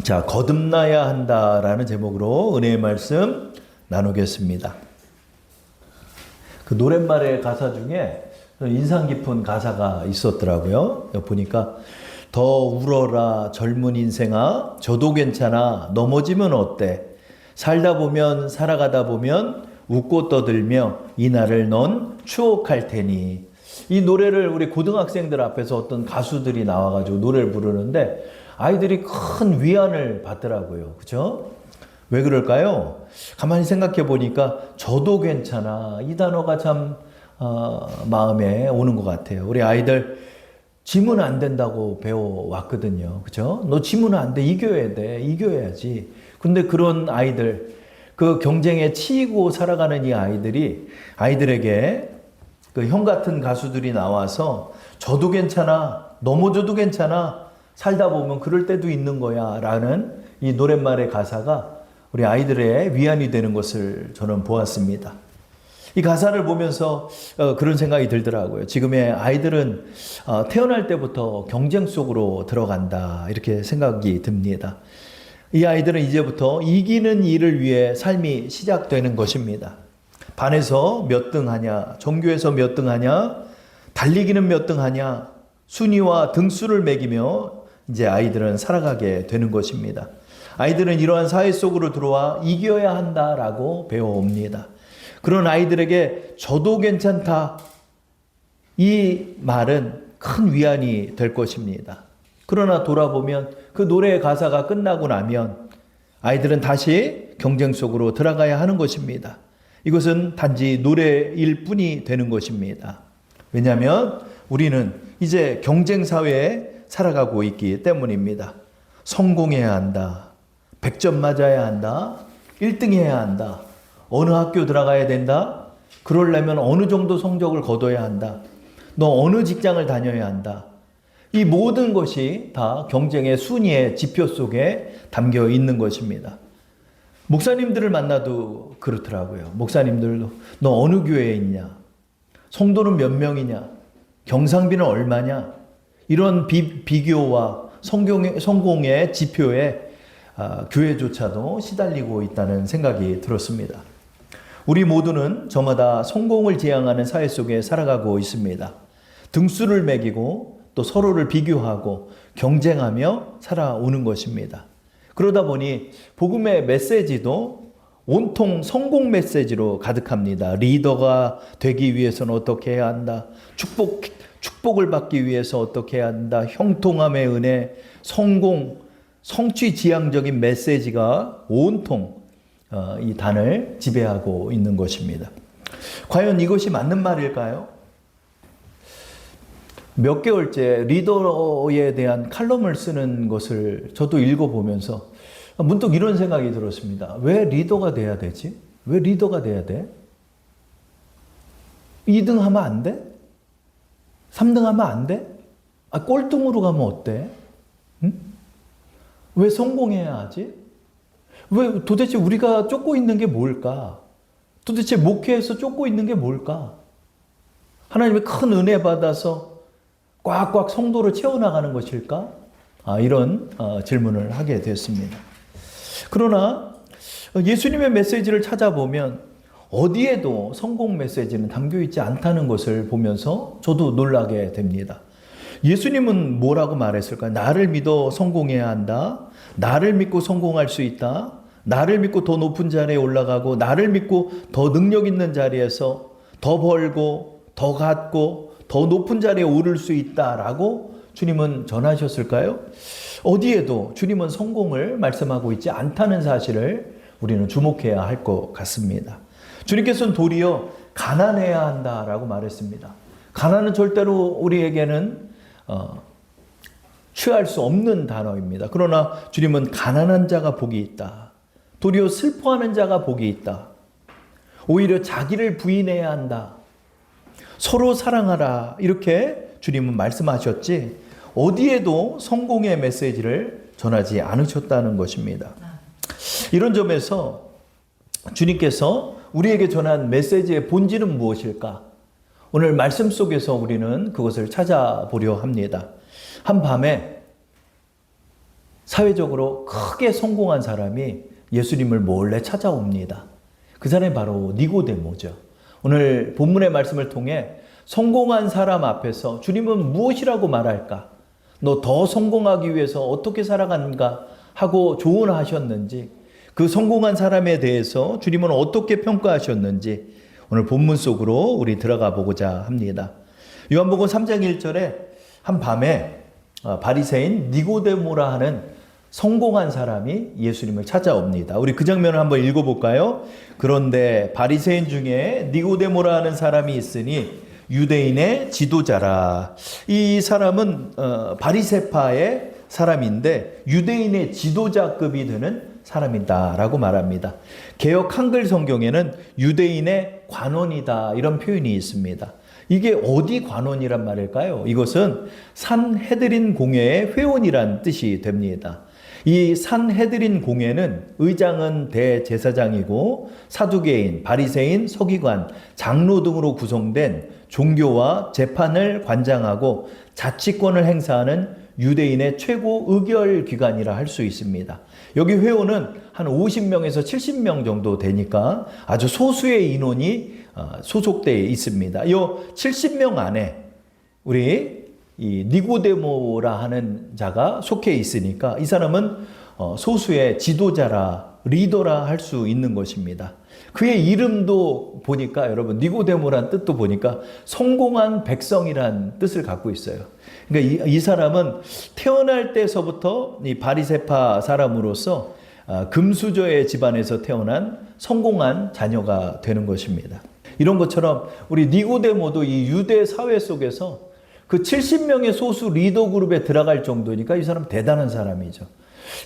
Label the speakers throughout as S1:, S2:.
S1: 자, 거듭나야 한다라는 제목으로 은혜의 말씀 나누겠습니다. 그 노랫말의 가사 중에 인상 깊은 가사가 있었더라고요. 보니까 더 울어라 젊은 인생아, 저도 괜찮아, 넘어지면 어때, 살다 보면 살아가다 보면 웃고 떠들며 이날을 넌 추억할 테니. 이 노래를 우리 고등학생들 앞에서 어떤 가수들이 나와가지고 노래를 부르는데 아이들이 큰 위안을 받더라고요. 그죠? 왜 그럴까요? 가만히 생각해 보니까 저도 괜찮아, 이 단어가 참 마음에 오는 것 같아요. 우리 아이들 지면 안 된다고 배워왔거든요. 그죠? 너 지면 안 돼. 이겨야 돼. 이겨야지. 근데 그런 아이들, 그 경쟁에 치이고 살아가는 이 아이들에게 그 형 같은 가수들이 나와서 저도 괜찮아, 넘어져도 괜찮아, 살다 보면 그럴 때도 있는 거야 라는 이 노랫말의 가사가 우리 아이들의 위안이 되는 것을 저는 보았습니다. 이 가사를 보면서 그런 생각이 들더라고요. 지금의 아이들은 태어날 때부터 경쟁 속으로 들어간다, 이렇게 생각이 듭니다. 이 아이들은 이제부터 이기는 일을 위해 삶이 시작되는 것입니다. 반에서 몇 등 하냐, 전교에서 몇 등 하냐, 달리기는 몇 등 하냐, 순위와 등수를 매기며 이제 아이들은 살아가게 되는 것입니다. 아이들은 이러한 사회 속으로 들어와 이겨야 한다라고 배워옵니다. 그런 아이들에게 저도 괜찮다, 이 말은 큰 위안이 될 것입니다. 그러나 돌아보면 그 노래의 가사가 끝나고 나면 아이들은 다시 경쟁 속으로 들어가야 하는 것입니다. 이것은 단지 노래일 뿐이 되는 것입니다. 왜냐하면 우리는 이제 경쟁 사회에 살아가고 있기 때문입니다. 성공해야 한다, 100점 맞아야 한다, 1등 해야 한다, 어느 학교 들어가야 된다, 그러려면 어느 정도 성적을 거둬야 한다, 너 어느 직장을 다녀야 한다. 이 모든 것이 다 경쟁의 순위의 지표 속에 담겨 있는 것입니다. 목사님들을 만나도 그렇더라고요. 목사님들도 너 어느 교회에 있냐, 성도는 몇 명이냐, 경상비는 얼마냐, 이런 비교와 성공의 지표에 교회조차도 시달리고 있다는 생각이 들었습니다. 우리 모두는 저마다 성공을 지향하는 사회 속에 살아가고 있습니다. 등수를 매기고 또 서로를 비교하고 경쟁하며 살아오는 것입니다. 그러다 보니 복음의 메시지도 온통 성공 메시지로 가득합니다. 리더가 되기 위해서는 어떻게 해야 한다, 축복을 받기 위해서 어떻게 해야 한다, 형통함의 은혜, 성공, 성취지향적인 메시지가 온통 이 단을 지배하고 있는 것입니다. 과연 이것이 맞는 말일까요? 몇 개월째 리더에 대한 칼럼을 쓰는 것을 저도 읽어보면서 문득 이런 생각이 들었습니다. 왜 리더가 돼야 되지? 왜 리더가 돼야 돼? 2등 하면 안 돼? 3등 하면 안 돼? 꼴등으로 가면 어때? 응? 왜 성공해야 하지? 왜 도대체 우리가 쫓고 있는 게 뭘까? 도대체 목회에서 쫓고 있는 게 뭘까? 하나님의 큰 은혜 받아서 꽉꽉 성도를 채워나가는 것일까? 이런 질문을 하게 됐습니다. 그러나 예수님의 메시지를 찾아보면 어디에도 성공 메시지는 담겨있지 않다는 것을 보면서 저도 놀라게 됩니다. 예수님은 뭐라고 말했을까요? 나를 믿어 성공해야 한다, 나를 믿고 성공할 수 있다, 나를 믿고 더 높은 자리에 올라가고, 나를 믿고 더 능력 있는 자리에서 더 벌고 더 갖고 더 높은 자리에 오를 수 있다라고 주님은 전하셨을까요? 어디에도 주님은 성공을 말씀하고 있지 않다는 사실을 우리는 주목해야 할 것 같습니다. 주님께서는 도리어 가난해야 한다라고 말했습니다. 가난은 절대로 우리에게는 취할 수 없는 단어입니다. 그러나 주님은 가난한 자가 복이 있다, 도리어 슬퍼하는 자가 복이 있다, 오히려 자기를 부인해야 한다, 서로 사랑하라, 이렇게 주님은 말씀하셨지 어디에도 성공의 메시지를 전하지 않으셨다는 것입니다. 이런 점에서 주님께서 우리에게 전한 메시지의 본질은 무엇일까? 오늘 말씀 속에서 우리는 그것을 찾아보려 합니다. 한밤에 사회적으로 크게 성공한 사람이 예수님을 몰래 찾아옵니다. 그 사람이 바로 니고데모죠. 오늘 본문의 말씀을 통해 성공한 사람 앞에서 주님은 무엇이라고 말할까? 너 더 성공하기 위해서 어떻게 살아가는가? 하고 조언하셨는지, 그 성공한 사람에 대해서 주님은 어떻게 평가하셨는지 오늘 본문 속으로 우리 들어가 보고자 합니다. 요한복음 3장 1절에 한 밤에 바리새인 니고데모라 하는 성공한 사람이 예수님을 찾아옵니다. 우리 그 장면을 한번 읽어볼까요? 그런데 바리새인 중에 니고데모라 하는 사람이 있으니 유대인의 지도자라. 이 사람은 바리새파의 사람인데 유대인의 지도자급이 되는 사람이다라고 말합니다. 개역 한글 성경에는 유대인의 관원이다 이런 표현이 있습니다. 이게 어디 관원이란 말일까요? 이것은 산헤드린 공회의 회원이란 뜻이 됩니다. 이 산헤드린 공회는 의장은 대제사장이고 사두개인, 바리새인, 서기관, 장로 등으로 구성된 종교와 재판을 관장하고 자치권을 행사하는 유대인의 최고 의결 기관이라 할 수 있습니다. 여기 회원은 한 50명에서 70명 정도 되니까 아주 소수의 인원이 소속되어 있습니다. 이 70명 안에 우리 이 니고데모라 하는 자가 속해 있으니까 이 사람은 소수의 지도자라 리더라 할 수 있는 것입니다. 그의 이름도 보니까 여러분 니고데모란 뜻도 보니까 성공한 백성이란 뜻을 갖고 있어요. 그러니까 이 사람은 태어날 때서부터 이 바리새파 사람으로서 금수저의 집안에서 태어난 성공한 자녀가 되는 것입니다. 이런 것처럼 우리 니고데모도 이 유대 사회 속에서 그 70명의 소수 리더 그룹에 들어갈 정도니까 이 사람 대단한 사람이죠.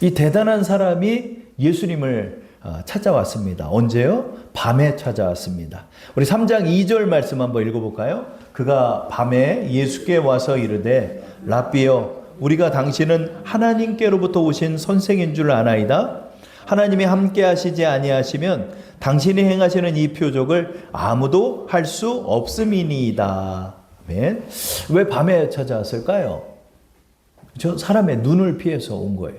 S1: 이 대단한 사람이 예수님을 찾아왔습니다. 언제요? 밤에 찾아왔습니다. 우리 3장 2절 말씀 한번 읽어볼까요? 그가 밤에 예수께 와서 이르되 랍비여 우리가 당신은 하나님께로부터 오신 선생인 줄 아나이다. 하나님이 함께 하시지 아니하시면 당신이 행하시는 이 표적을 아무도 할 수 없음이니이다. 아멘. 왜 밤에 찾아왔을까요? 저 사람의 눈을 피해서 온 거예요.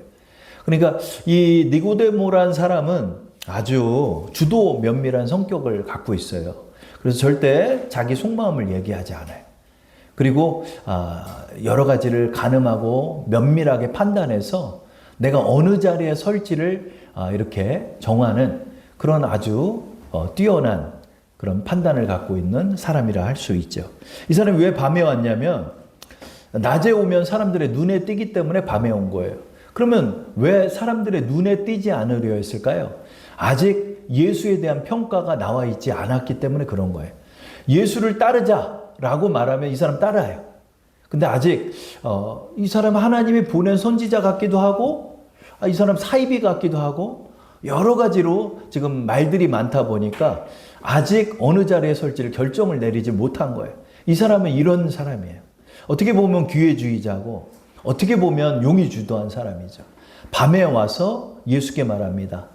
S1: 그러니까 이 니고데모란 사람은 아주 주도 면밀한 성격을 갖고 있어요. 그래서 절대 자기 속마음을 얘기하지 않아요. 그리고 여러 가지를 가늠하고 면밀하게 판단해서 내가 어느 자리에 설지를 이렇게 정하는 그런 아주 뛰어난 그런 판단을 갖고 있는 사람이라 할 수 있죠. 이 사람이 왜 밤에 왔냐면 낮에 오면 사람들의 눈에 띄기 때문에 밤에 온 거예요. 그러면 왜 사람들의 눈에 띄지 않으려 했을까요? 아직 예수에 대한 평가가 나와 있지 않았기 때문에 그런 거예요. 예수를 따르자라고 말하면 이 사람 따라요. 근데 아직 이 사람 하나님이 보낸 선지자 같기도 하고 이 사람 사이비 같기도 하고 여러 가지로 지금 말들이 많다 보니까 아직 어느 자리에 설지를 결정을 내리지 못한 거예요. 이 사람은 이런 사람이에요. 어떻게 보면 기회주의자고 어떻게 보면 용의주도한 사람이죠. 밤에 와서 예수께 말합니다.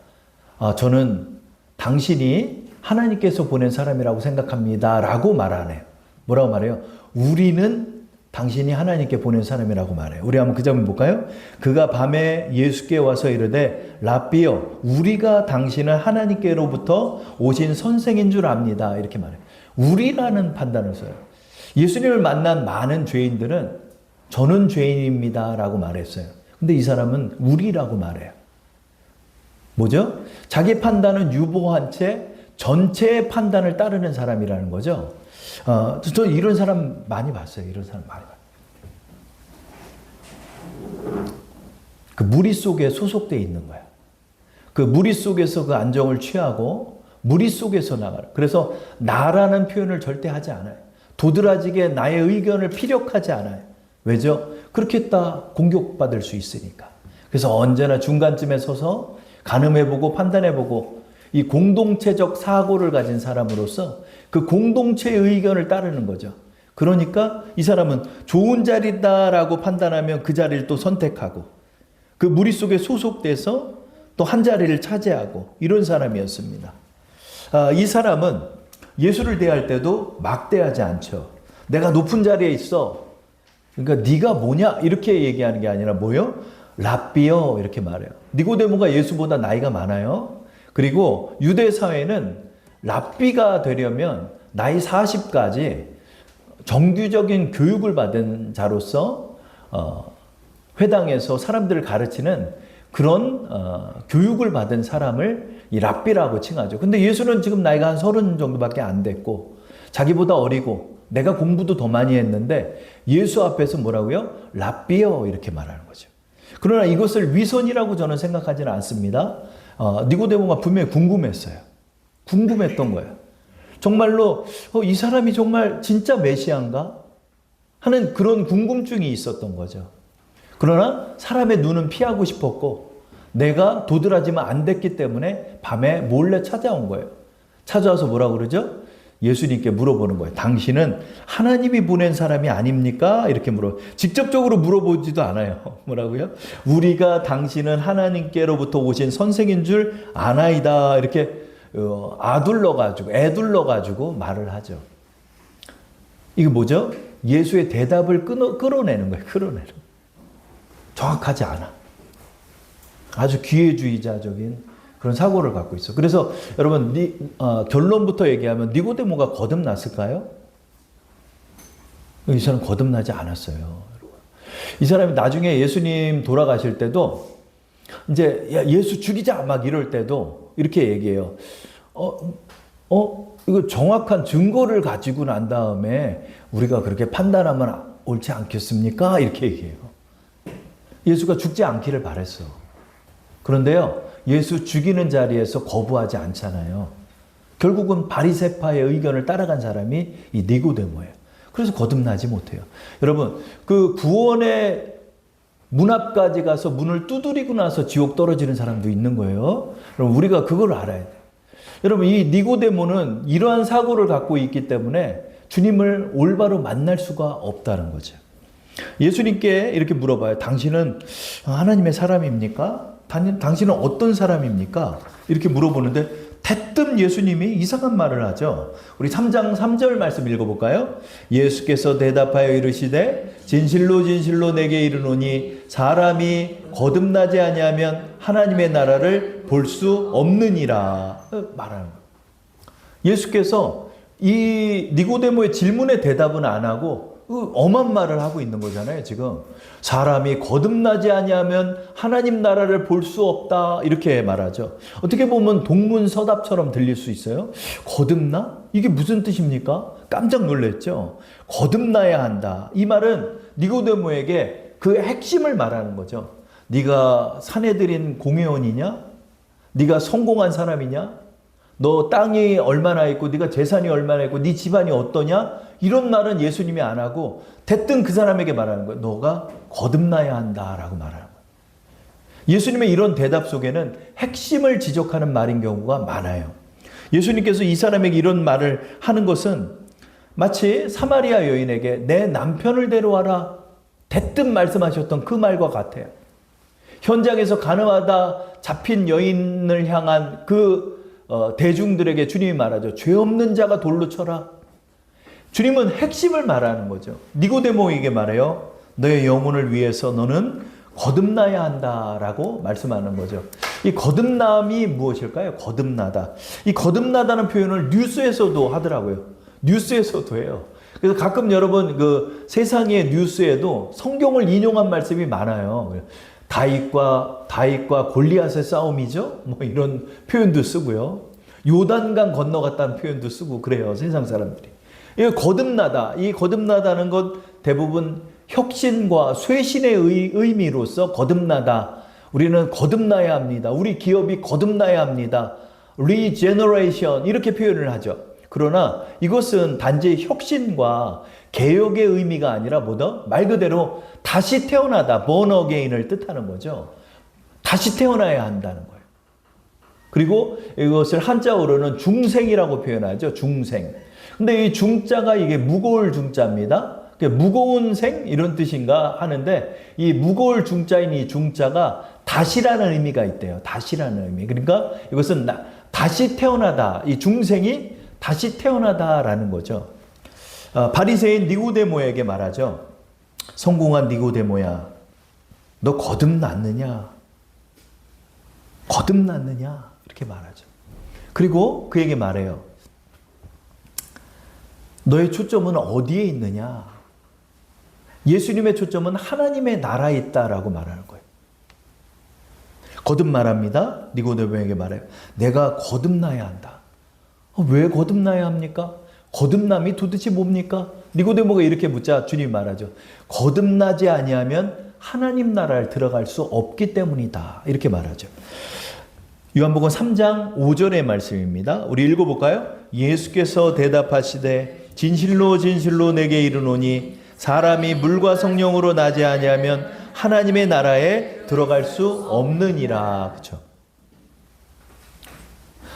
S1: 저는 당신이 하나님께서 보낸 사람이라고 생각합니다. 라고 말하네요. 뭐라고 말해요? 우리는 당신이 하나님께 보낸 사람이라고 말해요. 우리 한번 그 장면 볼까요? 그가 밤에 예수께 와서 이르되 랍비여 우리가 당신을 하나님께로부터 오신 선생인 줄 압니다. 이렇게 말해요. 우리라는 판단을 써요. 예수님을 만난 많은 죄인들은 저는 죄인입니다 라고 말했어요. 근데 이 사람은 우리라고 말해요. 뭐죠? 자기 판단은 유보한 채 전체의 판단을 따르는 사람이라는 거죠. 저 이런 사람 많이 봤어요. 이런 사람 많이 봤어요. 그 무리 속에 소속되어 있는 거야. 그 무리 속에서 그 안정을 취하고 무리 속에서 나가라. 그래서 나라는 표현을 절대 하지 않아요. 도드라지게 나의 의견을 피력하지 않아요. 왜죠? 그렇게 했다 공격받을 수 있으니까. 그래서 언제나 중간쯤에 서서 가늠해보고 판단해보고 이 공동체적 사고를 가진 사람으로서 그 공동체의 의견을 따르는 거죠. 그러니까 이 사람은 좋은 자리다라고 판단하면 그 자리를 또 선택하고 그 무리 속에 소속돼서 또 한 자리를 차지하고 이런 사람이었습니다. 이 사람은 예수를 대할 때도 막대하지 않죠. 내가 높은 자리에 있어. 그러니까 네가 뭐냐 이렇게 얘기하는 게 아니라 뭐요? 랍비요 이렇게 말해요. 니고데모가 예수보다 나이가 많아요. 그리고 유대 사회는 랍비가 되려면 나이 40까지 정규적인 교육을 받은 자로서 회당에서 사람들을 가르치는 그런 교육을 받은 사람을 이 랍비라고 칭하죠. 근데 예수는 지금 나이가 한 30 정도밖에 안 됐고 자기보다 어리고 내가 공부도 더 많이 했는데 예수 앞에서 뭐라고요? 랍비요 이렇게 말하는 거죠. 그러나 이것을 위선이라고 저는 생각하지는 않습니다. 니고데모가 분명히 궁금했어요. 궁금했던 거예요. 정말로 이 사람이 정말 진짜 메시아인가? 하는 그런 궁금증이 있었던 거죠. 그러나 사람의 눈은 피하고 싶었고 내가 도드라지면 안 됐기 때문에 밤에 몰래 찾아온 거예요. 찾아와서 뭐라고 그러죠? 예수님께 물어보는 거예요. 당신은 하나님이 보낸 사람이 아닙니까? 이렇게 직접적으로 물어보지도 않아요. 뭐라고요? 우리가 당신은 하나님께로부터 오신 선생인 줄 아나이다. 이렇게 애둘러가지고 말을 하죠. 이게 뭐죠? 예수의 대답을 끌어내는 거예요. 끌어내는 거예요. 정확하지 않아. 아주 기회주의자적인 그런 사고를 갖고 있어. 그래서 여러분 결론부터 얘기하면 니고데모가 거듭났을까요? 이 사람 거듭나지 않았어요. 이 사람이 나중에 예수님 돌아가실 때도 이제 예수 죽이자 막 이럴 때도 이렇게 얘기해요. 이거 정확한 증거를 가지고 난 다음에 우리가 그렇게 판단하면 옳지 않겠습니까? 이렇게 얘기해요. 예수가 죽지 않기를 바랬어. 그런데요, 예수 죽이는 자리에서 거부하지 않잖아요. 결국은 바리새파의 의견을 따라간 사람이 이 니고데모예요. 그래서 거듭나지 못해요. 여러분, 그 구원의 문 앞까지 가서 문을 두드리고 나서 지옥 떨어지는 사람도 있는 거예요. 그럼 우리가 그걸 알아야 돼요. 여러분, 이 니고데모는 이러한 사고를 갖고 있기 때문에 주님을 올바로 만날 수가 없다는 거죠. 예수님께 이렇게 물어봐요. 당신은 하나님의 사람입니까? 당신은 어떤 사람입니까? 이렇게 물어보는데 대뜸 예수님이 이상한 말을 하죠. 우리 3장 3절 말씀 읽어볼까요? 예수께서 대답하여 이르시되 진실로 진실로 내게 이르노니 사람이 거듭나지 아니하면 하나님의 나라를 볼 수 없느니라 말하는 거예요. 예수께서 이 니고데모의 질문에 대답은 안 하고 엄한 말을 하고 있는 거잖아요. 지금 사람이 거듭나지 아니하면 하나님 나라를 볼 수 없다 이렇게 말하죠. 어떻게 보면 동문서답처럼 들릴 수 있어요. 거듭나? 이게 무슨 뜻입니까? 깜짝 놀랐죠. 거듭나야 한다. 이 말은 니고데모에게 그 핵심을 말하는 거죠. 네가 사내들인 공회원이냐? 네가 성공한 사람이냐? 너 땅이 얼마나 있고 네가 재산이 얼마나 있고 네 집안이 어떠냐? 이런 말은 예수님이 안 하고 대뜸 그 사람에게 말하는 거예요. 너가 거듭나야 한다라고 말하는 거예요. 예수님의 이런 대답 속에는 핵심을 지적하는 말인 경우가 많아요. 예수님께서 이 사람에게 이런 말을 하는 것은 마치 사마리아 여인에게 내 남편을 데려와라 대뜸 말씀하셨던 그 말과 같아요. 현장에서 가늠하다 잡힌 여인을 향한 그 대중들에게 주님이 말하죠. 죄 없는 자가 돌로 쳐라. 주님은 핵심을 말하는 거죠. 니고데모에게 말해요. 너의 영혼을 위해서 너는 거듭나야 한다라고 말씀하는 거죠. 이 거듭남이 무엇일까요? 거듭나다. 이 거듭나다는 표현을 뉴스에서도 하더라고요. 뉴스에서도 해요. 그래서 가끔 여러분 그 세상의 뉴스에도 성경을 인용한 말씀이 많아요. 다윗과 골리앗의 싸움이죠. 뭐 이런 표현도 쓰고요. 요단강 건너갔다는 표현도 쓰고 그래요. 세상 사람들이. 이 거듭나다. 이 거듭나다는 것 대부분 혁신과 쇄신의 의미로서 거듭나다. 우리는 거듭나야 합니다. 우리 기업이 거듭나야 합니다. 리제너레이션 이렇게 표현을 하죠. 그러나 이것은 단지 혁신과 개혁의 의미가 아니라 뭐다? 말 그대로 다시 태어나다. born again을 뜻하는 거죠. 다시 태어나야 한다는 거예요. 그리고 이것을 한자어로는 중생이라고 표현하죠. 중생. 근데 이 중자가 이게 무거울 중자입니다. 무거운 생 이런 뜻인가 하는데 이 무거울 중자인 이 중자가 다시라는 의미가 있대요. 다시라는 의미. 그러니까 이것은 다시 태어나다. 이 중생이 다시 태어나다라는 거죠. 바리새인 니고데모에게 말하죠. 성공한 니고데모야. 너 거듭났느냐? 거듭났느냐? 이렇게 말하죠. 그리고 그에게 말해요. 너의 초점은 어디에 있느냐? 예수님의 초점은 하나님의 나라에 있다라고 말하는 거예요. 거듭 말합니다. 니고데모에게 말해요. 내가 거듭나야 한다. 왜 거듭나야 합니까? 거듭남이 도대체 뭡니까? 니고데모가 이렇게 묻자 주님이 말하죠. 거듭나지 아니하면 하나님 나라를 들어갈 수 없기 때문이다. 이렇게 말하죠. 요한복음 3장 5절의 말씀입니다. 우리 읽어볼까요? 예수께서 대답하시되 진실로 진실로 내게 이르노니 사람이 물과 성령으로 나지 아니하면 하나님의 나라에 들어갈 수 없느니라. 그렇죠?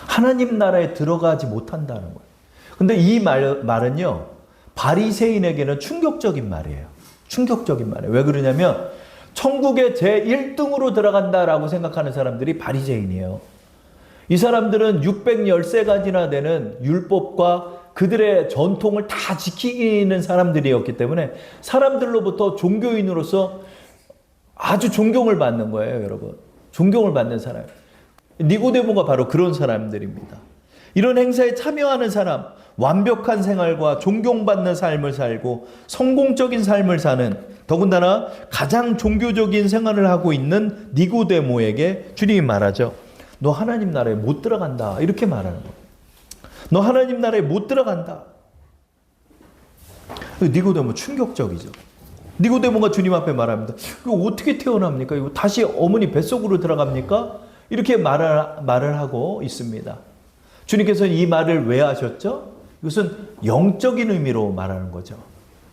S1: 하나님 나라에 들어가지 못한다는 거예요. 근데 이 말은요, 바리새인에게는 충격적인 말이에요. 충격적인 말이에요. 왜 그러냐면 천국에 제1등으로 들어간다라고 생각하는 사람들이 바리새인이에요. 이 사람들은 613가지나 되는 율법과 그들의 전통을 다 지키는 사람들이었기 때문에 사람들로부터 종교인으로서 아주 존경을 받는 거예요, 여러분. 존경을 받는 사람. 니고데모가 바로 그런 사람들입니다. 이런 행사에 참여하는 사람, 완벽한 생활과 존경받는 삶을 살고 성공적인 삶을 사는, 더군다나 가장 종교적인 생활을 하고 있는 니고데모에게 주님이 말하죠. 너 하나님 나라에 못 들어간다. 이렇게 말하는 거예요. 너 하나님 나라에 못 들어간다. 니고데모 충격적이죠. 니고데모가 주님 앞에 말합니다. 이거 어떻게 태어납니까? 이거 다시 어머니 뱃속으로 들어갑니까? 이렇게 말을 하고 있습니다. 주님께서는 이 말을 왜 하셨죠? 이것은 영적인 의미로 말하는 거죠.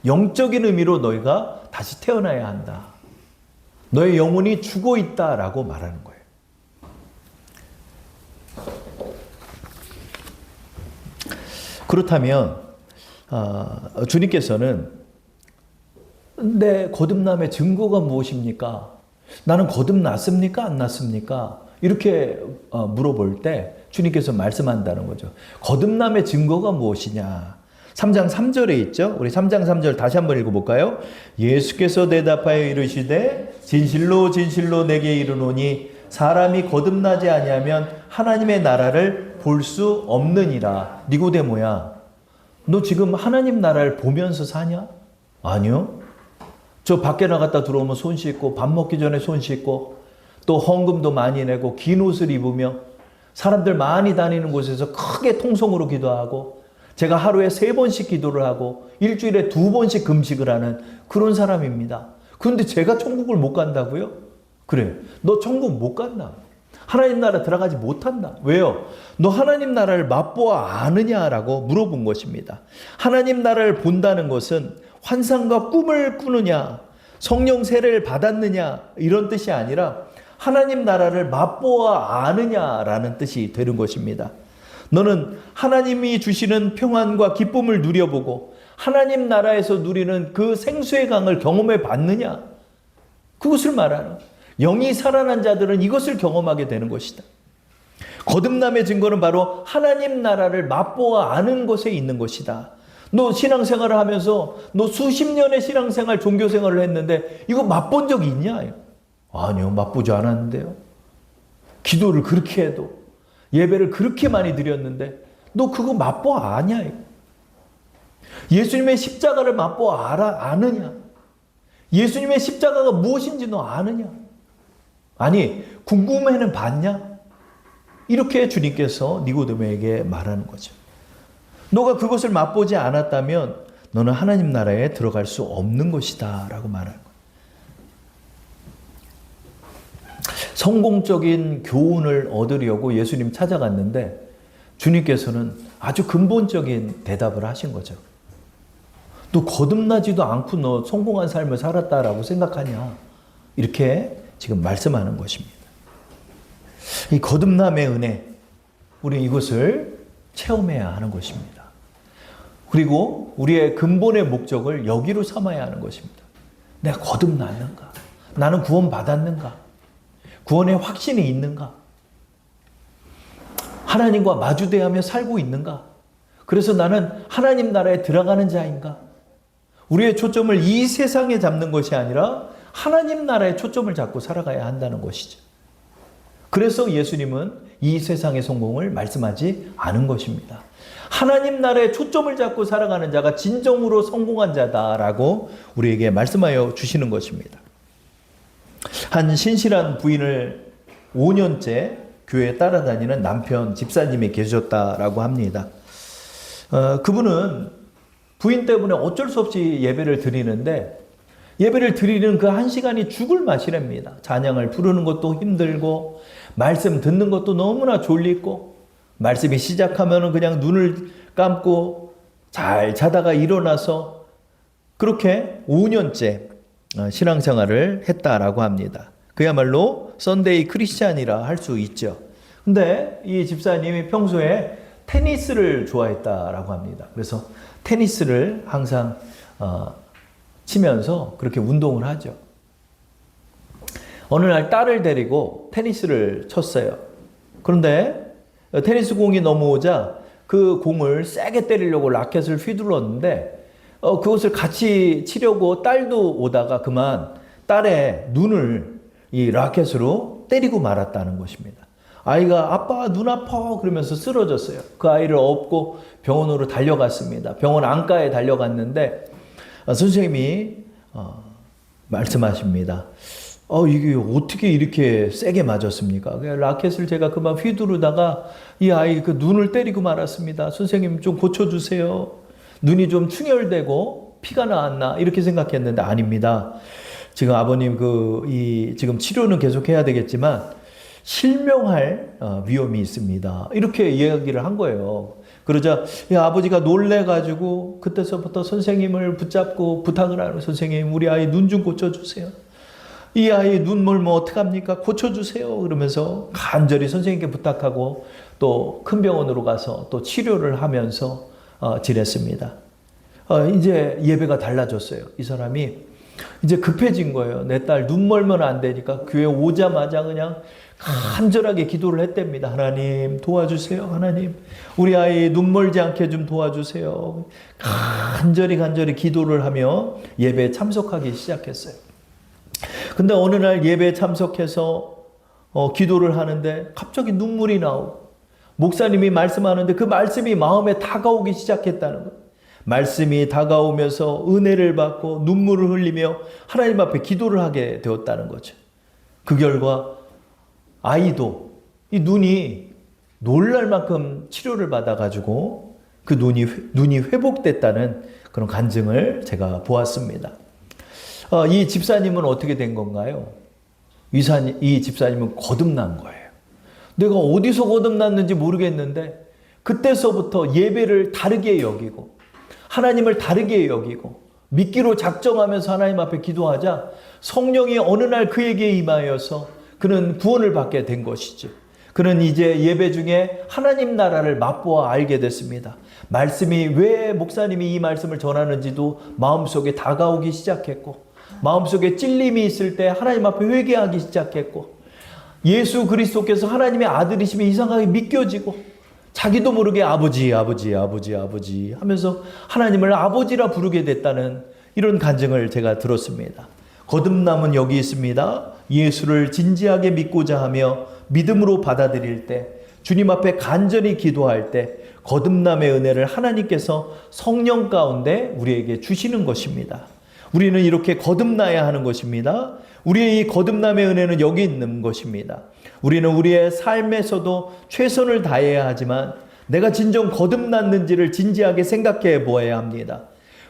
S1: 영적인 의미로 너희가 다시 태어나야 한다. 너의 영혼이 죽어 있다라고 말하는 거예요. 그렇다면 주님께서는 내 거듭남의 증거가 무엇입니까? 나는 거듭났습니까? 안 났습니까? 이렇게 물어볼 때 주님께서 말씀한다는 거죠. 거듭남의 증거가 무엇이냐? 3장 3절에 있죠. 우리 3장 3절 다시 한번 읽어볼까요? 예수께서 대답하여 이르시되 진실로 진실로 내게 이르노니 사람이 거듭나지 아니하면 하나님의 나라를 볼 수 없느니라. 니고데모야, 너 지금 하나님 나라를 보면서 사냐? 아니요. 저 밖에 나갔다 들어오면 손 씻고 밥 먹기 전에 손 씻고 또 헌금도 많이 내고 긴 옷을 입으며 사람들 많이 다니는 곳에서 크게 통성으로 기도하고 제가 하루에 3번씩 기도를 하고 일주일에 2번씩 금식을 하는 그런 사람입니다. 그런데 제가 천국을 못 간다고요? 그래, 너 천국 못 간다. 하나님 나라 들어가지 못한다. 왜요? 너 하나님 나라를 맛보아 아느냐라고 물어본 것입니다. 하나님 나라를 본다는 것은 환상과 꿈을 꾸느냐, 성령 세례를 받았느냐 이런 뜻이 아니라 하나님 나라를 맛보아 아느냐라는 뜻이 되는 것입니다. 너는 하나님이 주시는 평안과 기쁨을 누려보고 하나님 나라에서 누리는 그 생수의 강을 경험해 봤느냐? 그것을 말하는, 영이 살아난 자들은 이것을 경험하게 되는 것이다. 거듭남의 증거는 바로 하나님 나라를 맛보아 아는 것에 있는 것이다. 너 신앙생활을 하면서 너 수십 년의 신앙생활, 종교생활을 했는데 이거 맛본 적이 있냐? 아니요, 맛보지 않았는데요. 기도를 그렇게 해도 예배를 그렇게 많이 드렸는데 너 그거 맛보아 아냐? 예수님의 십자가를 맛보아 아느냐? 예수님의 십자가가 무엇인지 너 아느냐? 아니, 궁금해는 봤냐? 이렇게 주님께서 니고데모에게 말하는 거죠. 너가 그것을 맛보지 않았다면 너는 하나님 나라에 들어갈 수 없는 것이다 라고 말하는 거예요. 성공적인 교훈을 얻으려고 예수님 찾아갔는데 주님께서는 아주 근본적인 대답을 하신 거죠. 너 거듭나지도 않고 너 성공한 삶을 살았다라고 생각하냐? 이렇게 지금 말씀하는 것입니다. 이 거듭남의 은혜, 우리 이것을 체험해야 하는 것입니다. 그리고 우리의 근본의 목적을 여기로 삼아야 하는 것입니다. 내가 거듭났는가? 나는 구원받았는가? 구원의 확신이 있는가? 하나님과 마주대하며 살고 있는가? 그래서 나는 하나님 나라에 들어가는 자인가? 우리의 초점을 이 세상에 잡는 것이 아니라 하나님 나라에 초점을 잡고 살아가야 한다는 것이죠. 그래서 예수님은 이 세상의 성공을 말씀하지 않은 것입니다. 하나님 나라에 초점을 잡고 살아가는 자가 진정으로 성공한 자다라고 우리에게 말씀하여 주시는 것입니다. 한 신실한 부인을 5년째 교회에 따라다니는 남편 집사님이 계셨다라고 합니다. 그분은 부인 때문에 어쩔 수 없이 예배를 드리는데 예배를 드리는 그 한 시간이 죽을 맛이랍니다. 찬양을 부르는 것도 힘들고 말씀 듣는 것도 너무나 졸리고 말씀이 시작하면 그냥 눈을 감고 잘 자다가 일어나서 그렇게 5년째 신앙생활을 했다라고 합니다. 그야말로 썬데이 크리스찬이라 할 수 있죠. 근데 이 집사님이 평소에 테니스를 좋아했다라고 합니다. 그래서 테니스를 항상 치면서 그렇게 운동을 하죠. 어느 날 딸을 데리고 테니스를 쳤어요. 그런데 테니스 공이 넘어오자 그 공을 세게 때리려고 라켓을 휘둘렀는데 그것을 같이 치려고 딸도 오다가 그만 딸의 눈을 이 라켓으로 때리고 말았다는 것입니다. 아이가 아빠 눈 아파 그러면서 쓰러졌어요. 그 아이를 업고 병원으로 달려갔습니다. 병원 안과에 달려갔는데 선생님이 말씀하십니다. 이게 어떻게 이렇게 세게 맞았습니까? 라켓을 제가 그만 휘두르다가 이 아이 그 눈을 때리고 말았습니다. 선생님 좀 고쳐주세요. 눈이 좀 충혈되고 피가 나왔나 이렇게 생각했는데 아닙니다. 지금 아버님 지금 치료는 계속 해야 되겠지만 실명할 위험이 있습니다. 이렇게 이야기를 한 거예요. 그러자 아버지가 놀래가지고 그때서부터 선생님을 붙잡고 부탁을 하는 선생님 우리 아이 눈 좀 고쳐주세요. 이 아이 눈 멀면 어떡합니까? 고쳐주세요. 그러면서 간절히 선생님께 부탁하고 또 큰 병원으로 가서 또 치료를 하면서 지냈습니다. 이제 예배가 달라졌어요. 이 사람이 이제 급해진 거예요. 내 딸 눈 멀면 안 되니까 교회 오자마자 그냥 간절하게 기도를 했답니다. 하나님 도와주세요. 하나님 우리 아이 눈 멀지 않게 좀 도와주세요. 간절히 기도를 하며 예배에 참석하기 시작했어요. 근데 어느 날 예배에 참석해서 기도를 하는데 갑자기 눈물이 나오고 목사님이 말씀하는데 그 말씀이 마음에 다가오기 시작했다는 거예요. 말씀이 다가오면서 은혜를 받고 눈물을 흘리며 하나님 앞에 기도를 하게 되었다는 거죠. 그 결과 아이도 이 눈이 놀랄 만큼 치료를 받아가지고 그 눈이 회복됐다는 그런 간증을 제가 보았습니다. 이 집사님은 어떻게 된 건가요? 이 집사님은 거듭난 거예요. 내가 어디서 거듭났는지 모르겠는데 그때서부터 예배를 다르게 여기고 하나님을 다르게 여기고 믿기로 작정하면서 하나님 앞에 기도하자 성령이 어느 날 그에게 임하여서 그는 구원을 받게 된 것이죠. 그는 이제 예배 중에 하나님 나라를 맛보아 알게 됐습니다. 말씀이 왜 목사님이 이 말씀을 전하는지도 마음속에 다가오기 시작했고 마음속에 찔림이 있을 때 하나님 앞에 회개하기 시작했고 예수 그리스도께서 하나님의 아들이심이 이상하게 믿겨지고 자기도 모르게 아버지 하면서 하나님을 아버지라 부르게 됐다는 이런 간증을 제가 들었습니다. 거듭남은 여기 있습니다. 예수를 진지하게 믿고자 하며 믿음으로 받아들일 때 주님 앞에 간절히 기도할 때 거듭남의 은혜를 하나님께서 성령 가운데 우리에게 주시는 것입니다. 우리는 이렇게 거듭나야 하는 것입니다. 우리의 이 거듭남의 은혜는 여기 있는 것입니다. 우리는 우리의 삶에서도 최선을 다해야 하지만 내가 진정 거듭났는지를 진지하게 생각해 보아야 합니다.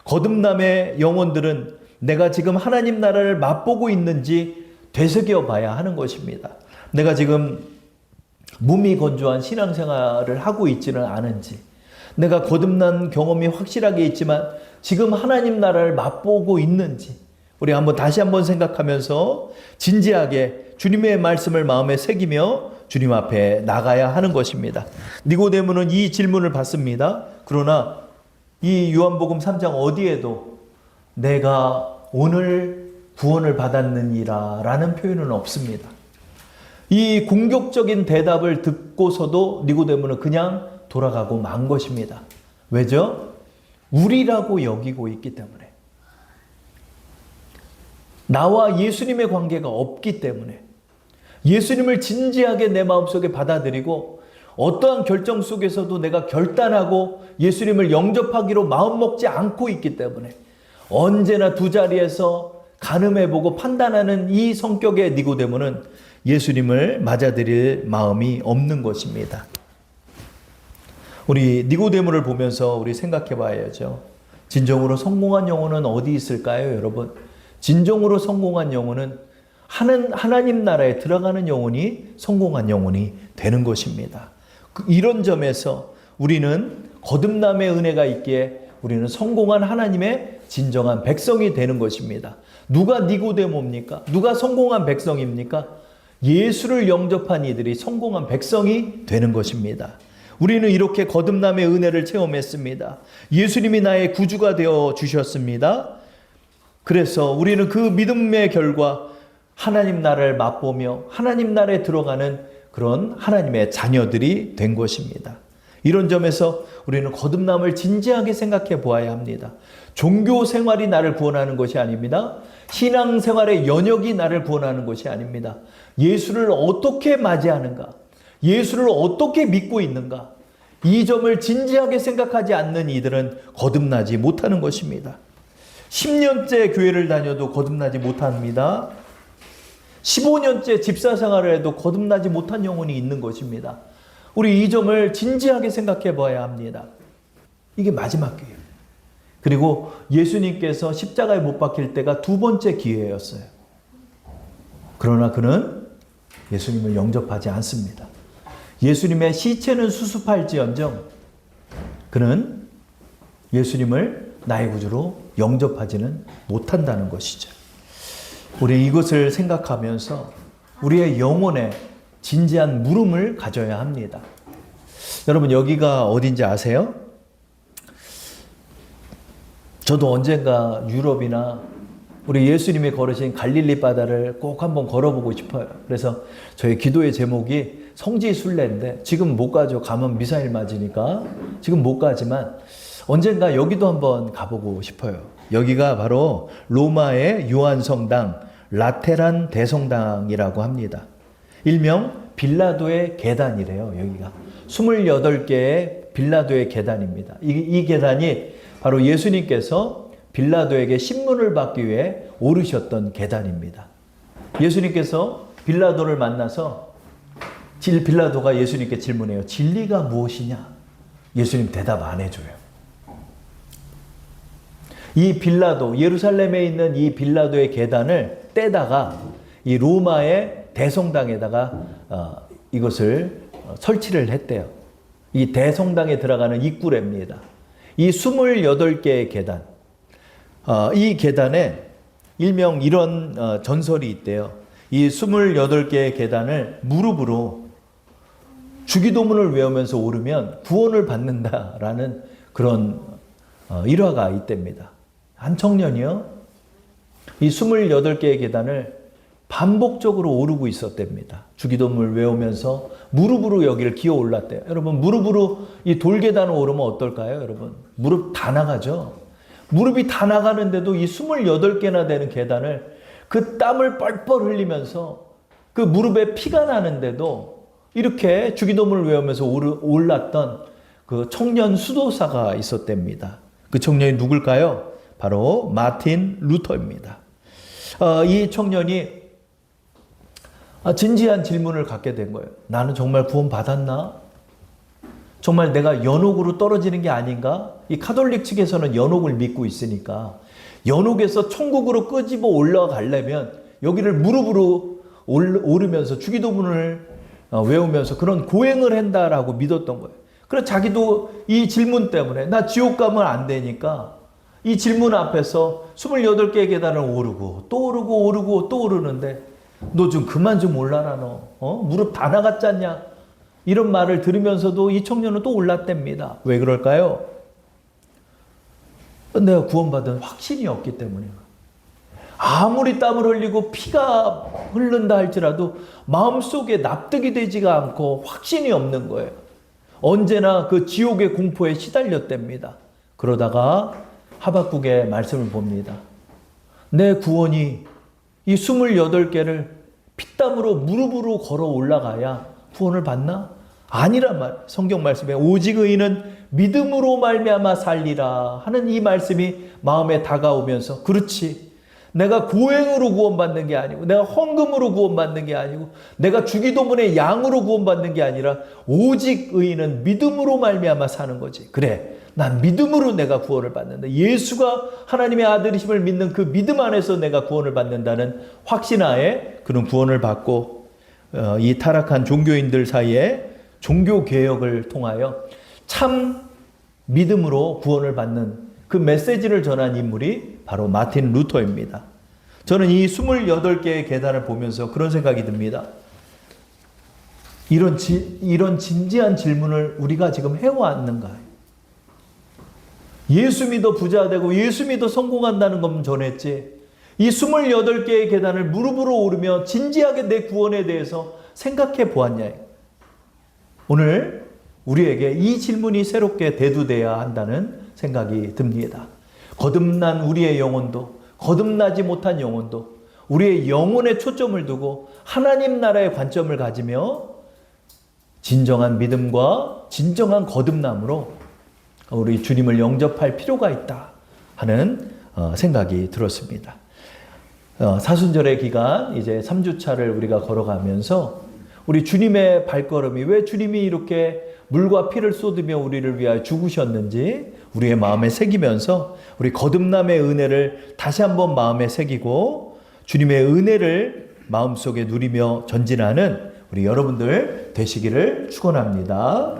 S1: 거듭남의 영혼들은 내가 지금 하나님 나라를 맛보고 있는지 되새겨 봐야 하는 것입니다. 내가 지금 몸이 건조한 신앙생활을 하고 있지는 않은지, 내가 거듭난 경험이 확실하게 있지만 지금 하나님 나라를 맛보고 있는지 우리 다시 한번 생각하면서 진지하게 주님의 말씀을 마음에 새기며 주님 앞에 나가야 하는 것입니다. 니고데모는 이 질문을 받습니다. 그러나 이 요한복음 3장 어디에도 내가 오늘 구원을 받았느니라 라는 표현은 없습니다. 이 공격적인 대답을 듣고서도 니고데모는 그냥 돌아가고 만 것입니다. 왜죠? 우리라고 여기고 있기 때문에. 나와 예수님의 관계가 없기 때문에 예수님을 진지하게 내 마음속에 받아들이고 어떠한 결정 속에서도 내가 결단하고 예수님을 영접하기로 마음먹지 않고 있기 때문에 언제나 두 자리에서 가늠해보고 판단하는 이 성격의 니고데모는 예수님을 맞아들일 마음이 없는 것입니다. 우리 니고데모를 보면서 우리 생각해 봐야죠. 진정으로 성공한 영혼은 어디 있을까요, 여러분? 진정으로 성공한 영혼은 하나님 나라에 들어가는 영혼이 성공한 영혼이 되는 것입니다. 이런 점에서 우리는 거듭남의 은혜가 있기에 우리는 성공한 하나님의 진정한 백성이 되는 것입니다. 누가 니고데모입니까? 누가 성공한 백성입니까? 예수를 영접한 이들이 성공한 백성이 되는 것입니다. 우리는 이렇게 거듭남의 은혜를 체험했습니다. 예수님이 나의 구주가 되어 주셨습니다. 그래서 우리는 그 믿음의 결과 하나님 나라를 맛보며 하나님 나라에 들어가는 그런 하나님의 자녀들이 된 것입니다. 이런 점에서 우리는 거듭남을 진지하게 생각해 보아야 합니다. 종교 생활이 나를 구원하는 것이 아닙니다. 신앙 생활의 연역이 나를 구원하는 것이 아닙니다. 예수를 어떻게 맞이하는가? 예수를 어떻게 믿고 있는가? 이 점을 진지하게 생각하지 않는 이들은 거듭나지 못하는 것입니다. 10년째 교회를 다녀도 거듭나지 못합니다. 15년째 집사 생활을 해도 거듭나지 못한 영혼이 있는 것입니다. 우리 이 점을 진지하게 생각해 봐야 합니다. 이게 마지막 기회. 그리고 예수님께서 십자가에 못 박힐 때가 두 번째 기회였어요. 그러나 그는 예수님을 영접하지 않습니다. 예수님의 시체는 수습할지언정 그는 예수님을 나의 구주로 영접하지는 못한다는 것이죠. 우리 이것을 생각하면서 우리의 영혼에 진지한 물음을 가져야 합니다. 여러분, 여기가 어딘지 아세요? 저도 언젠가 유럽이나 우리 예수님이 걸으신 갈릴리 바다를 꼭 한번 걸어보고 싶어요. 그래서 저희 기도의 제목이 성지순례인데 지금 못 가죠. 가면 미사일 맞으니까 지금 못 가지만 언젠가 여기도 한번 가보고 싶어요. 여기가 바로 로마의 요한성당 라테란 대성당이라고 합니다. 일명 빌라도의 계단이래요. 여기가 28개의 빌라도의 계단입니다. 이 계단이 바로 예수님께서 빌라도에게 신문을 받기 위해 오르셨던 계단입니다. 예수님께서 빌라도를 만나서 빌라도가 예수님께 질문해요. 진리가 무엇이냐? 예수님 대답 안 해줘요. 이 빌라도, 예루살렘에 있는 이 빌라도의 계단을 떼다가 이 로마의 대성당에다가 이것을 설치를 했대요. 이 대성당에 들어가는 입구랍니다. 이 28개의 계단, 이 계단에 일명 이런 전설이 있대요. 이 28개의 계단을 무릎으로 주기도문을 외우면서 오르면 구원을 받는다라는 그런 일화가 있답니다. 한 청년이요, 이 28개의 계단을 반복적으로 오르고 있었답니다. 주기도문을 외우면서 무릎으로 여기를 기어 올랐대요. 여러분, 무릎으로 이 돌계단을 오르면 어떨까요? 여러분, 무릎 다 나가죠? 무릎이 다 나가는데도 이 28개나 되는 계단을 그 땀을 뻘뻘 흘리면서 그 무릎에 피가 나는데도 이렇게 주기도문을 외우면서 올랐던 그 청년 수도사가 있었답니다. 그 청년이 누굴까요? 바로 마틴 루터입니다. 이 청년이 진지한 질문을 갖게 된 거예요. 나는 정말 구원 받았나? 정말 내가 연옥으로 떨어지는 게 아닌가? 이 카톨릭 측에서는 연옥을 믿고 있으니까 연옥에서 천국으로 끄집어 올라가려면 여기를 무릎으로 오르면서 주기도문을 외우면서 그런 고행을 한다라고 믿었던 거예요. 그래서 자기도 이 질문 때문에 나 지옥 가면 안 되니까 이 질문 앞에서 28개의 계단을 오르고 또 오르고 오르고 또 오르는데 너 좀 그만 좀 올라라 너. 무릎 다 나갔잖냐? 이런 말을 들으면서도 이 청년은 또 올랐답니다. 왜 그럴까요? 내가 구원받은 확신이 없기 때문에. 아무리 땀을 흘리고 피가 흐른다 할지라도 마음속에 납득이 되지가 않고 확신이 없는 거예요. 언제나 그 지옥의 공포에 시달렸답니다. 그러다가 하박국의 말씀을 봅니다. 내 구원이 이 28개를 피땀으로 무릎으로 걸어 올라가야 구원을 받나? 아니란 말. 성경 말씀에 오직 의인은 믿음으로 말미암아 살리라 하는 이 말씀이 마음에 다가오면서 그렇지. 내가 고행으로 구원받는 게 아니고 내가 헌금으로 구원받는 게 아니고 내가 주기도문의 양으로 구원받는 게 아니라 오직 의인은 믿음으로 말미암아 사는 거지. 그래. 난 믿음으로 내가 구원을 받는다. 예수가 하나님의 아들이심을 믿는 그 믿음 안에서 내가 구원을 받는다는 확신하에 그런 구원을 받고 이 타락한 종교인들 사이에 종교개혁을 통하여 참 믿음으로 구원을 받는 그 메시지를 전한 인물이 바로 마틴 루터입니다. 저는 이 28개의 계단을 보면서 그런 생각이 듭니다. 이런 진지한 질문을 우리가 지금 해왔는가? 예수 믿어 부자 되고 예수 믿어 성공한다는 건 전했지. 이 28개의 계단을 무릎으로 오르며 진지하게 내 구원에 대해서 생각해 보았냐? 오늘 우리에게 이 질문이 새롭게 대두돼야 한다는 생각이 듭니다. 거듭난 우리의 영혼도, 거듭나지 못한 영혼도 우리의 영혼에 초점을 두고 하나님 나라의 관점을 가지며 진정한 믿음과 진정한 거듭남으로 우리 주님을 영접할 필요가 있다 하는 생각이 들었습니다. 사순절의 기간 이제 3주차를 우리가 걸어가면서 우리 주님의 발걸음이 왜 주님이 이렇게 물과 피를 쏟으며 우리를 위하여 죽으셨는지 우리의 마음에 새기면서 우리 거듭남의 은혜를 다시 한번 마음에 새기고 주님의 은혜를 마음속에 누리며 전진하는 우리 여러분들 되시기를 축원합니다.